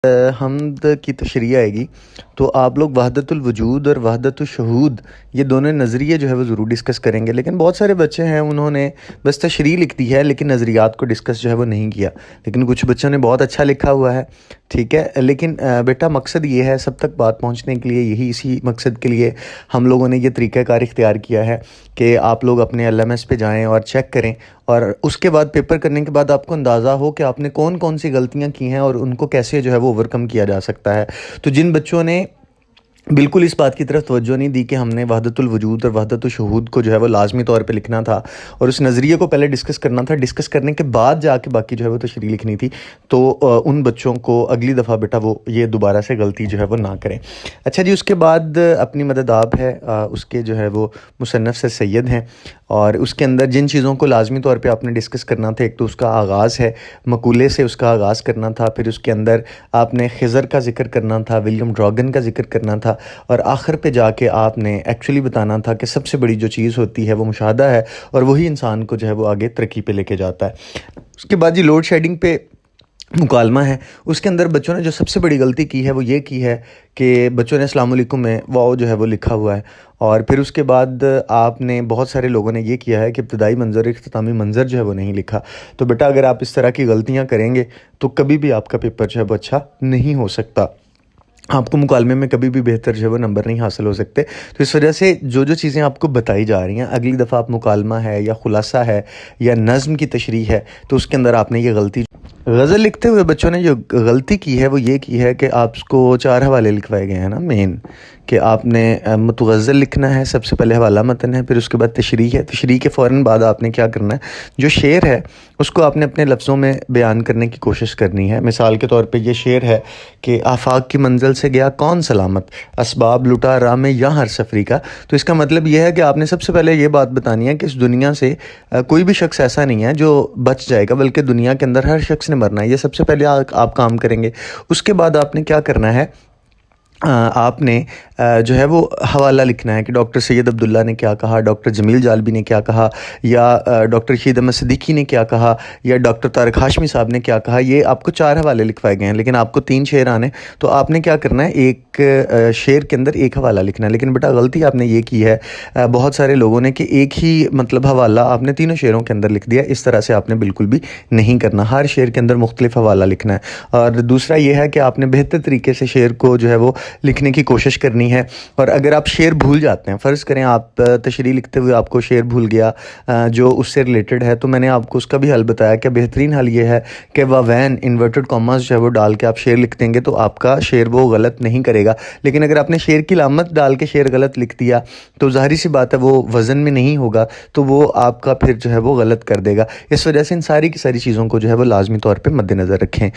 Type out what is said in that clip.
حمد کی تشریح آئے گی تو آپ لوگ وحدت الوجود اور وحدت الشہود یہ دونوں نظریے جو ہے وہ ضرور ڈسکس کریں گے، لیکن بہت سارے بچے ہیں انہوں نے بس تشریح لکھ دی ہے لیکن نظریات کو ڈسکس جو ہے وہ نہیں کیا، لیکن کچھ بچوں نے بہت اچھا لکھا ہوا ہے، ٹھیک ہے، لیکن بیٹا مقصد یہ ہے سب تک بات پہنچنے کے لیے، اسی مقصد کے لیے ہم لوگوں نے یہ طریقہ کار اختیار کیا ہے کہ آپ لوگ اپنے LMS پہ جائیں اور چیک کریں، اور اس کے بعد پیپر کرنے کے بعد آپ کو اندازہ ہو کہ آپ نے کون کون سی غلطیاں کی ہیں اور ان کو کیسے جو ہے وہ اوور کم کیا جا سکتا ہے۔ تو جن بچوں نے بالکل اس بات کی طرف توجہ نہیں دی کہ ہم نے وحدت الوجود اور وحدت الشہود کو جو ہے وہ لازمی طور پہ لکھنا تھا اور اس نظریے کو پہلے ڈسکس کرنا تھا، ڈسکس کرنے کے بعد جا کے باقی جو ہے وہ تشریح لکھنی تھی، تو ان بچوں کو اگلی دفعہ بیٹا وہ یہ دوبارہ سے غلطی جو ہے وہ نہ کریں۔ اچھا جی، اس کے بعد اپنی مدد آپ ہے، اس کے جو ہے وہ مصنف سے سید ہیں، اور اس کے اندر جن چیزوں کو لازمی طور پہ آپ نے ڈسکس کرنا تھا، ایک تو اس کا آغاز ہے، مقولے سے اس کا آغاز کرنا تھا، پھر اس کے اندر آپ نے خضر کا ذکر کرنا تھا، ولیم ڈراگن کا ذکر کرنا تھا، اور آخر پہ جا کے آپ نے ایکچولی بتانا تھا کہ سب سے بڑی جو چیز ہوتی ہے وہ مشاہدہ ہے، اور وہی انسان کو جو ہے وہ آگے ترقی پہ لے کے جاتا ہے۔ اس کے بعد جی لوڈ شیڈنگ پہ مکالمہ ہے، اس کے اندر بچوں نے جو سب سے بڑی غلطی کی ہے وہ یہ کی ہے کہ بچوں نے السلام علیکم میں واؤ جو ہے وہ لکھا ہوا ہے، اور پھر اس کے بعد آپ نے بہت سارے لوگوں نے یہ کیا ہے کہ ابتدائی منظر اختتامی منظر جو ہے وہ نہیں لکھا۔ تو بیٹا اگر آپ اس طرح کی غلطیاں کریں گے تو کبھی بھی آپ کا پیپر جو ہے وہ اچھا نہیں ہو سکتا، آپ کو مکالمے میں کبھی بھی بہتر جو ہے وہ نمبر نہیں حاصل ہو سکتے۔ تو اس وجہ سے جو چیزیں آپ کو بتائی جا رہی ہیں، اگلی دفعہ آپ مکالمہ ہے یا خلاصہ ہے یا نظم کی تشریح ہے تو اس کے اندر آپ نے یہ غلطی، غزل لکھتے ہوئے بچوں نے جو غلطی کی ہے وہ یہ کی ہے کہ آپ کو 4 حوالے لکھوائے گئے ہیں نا، مین کہ آپ نے متغزل لکھنا ہے، سب سے پہلے حوالہ متن ہے، پھر اس کے بعد تشریح ہے، تشریح کے فوراً بعد آپ نے کیا کرنا ہے، جو شعر ہے اس کو آپ نے اپنے لفظوں میں بیان کرنے کی کوشش کرنی ہے۔ مثال کے طور پہ یہ شعر ہے کہ آفاق کی منزل سے گیا کون سلامت، اسباب لٹا راہ میں یا ہر سفری کا۔ تو اس کا مطلب یہ ہے کہ آپ نے سب سے پہلے یہ بات بتانی ہے کہ اس دنیا سے کوئی بھی شخص ایسا نہیں ہے جو بچ جائے گا، بلکہ دنیا کے اندر ہر شخص نے مرنا ہے، یہ سب سے پہلے آپ کام کریں گے۔ اس کے بعد آپ نے کیا کرنا ہے، آپ نے جو ہے وہ حوالہ لکھنا ہے کہ ڈاکٹر سید عبداللہ نے کیا کہا، ڈاکٹر جمیل جالبی نے کیا کہا، یا ڈاکٹر رشید احمد صدیقی نے کیا کہا، یا ڈاکٹر طارق ہاشمی صاحب نے کیا کہا۔ یہ آپ کو 4 حوالے لکھوائے گئے ہیں، لیکن آپ کو 3 شعر آنے، تو آپ نے کیا کرنا ہے، ایک شعر کے اندر ایک حوالہ لکھنا ہے۔ لیکن بیٹا غلطی آپ نے یہ کی ہے بہت سارے لوگوں نے کہ ایک ہی مطلب حوالہ آپ نے تینوں شعروں کے اندر لکھ دیا، اس طرح سے آپ نے بالکل بھی نہیں کرنا، ہر شعر کے اندر مختلف حوالہ لکھنا ہے۔ اور دوسرا یہ ہے کہ آپ نے بہتر طریقے سے شعر کو جو ہے وہ لکھنے کی کوشش کرنی ہے، اور اگر آپ شعر بھول جاتے ہیں، فرض کریں آپ تشریح لکھتے ہوئے آپ کو شعر بھول گیا جو اس سے ریلیٹڈ ہے، تو میں نے آپ کو اس کا بھی حل بتایا کہ بہترین حل یہ ہے کہ واوین انورٹڈ کاماز جو ہے وہ ڈال کے آپ شعر لکھ دیں گے تو آپ کا شعر وہ غلط نہیں کرے گا۔ لیکن اگر آپ نے شعر کی علامت ڈال کے شعر غلط لکھ دیا تو ظاہری سی بات ہے وہ وزن میں نہیں ہوگا، تو وہ آپ کا پھر جو ہے وہ غلط کر دے گا۔ اس وجہ سے ان ساری کی ساری چیزوں کو جو ہے وہ لازمی طور پہ مد نظر رکھیں۔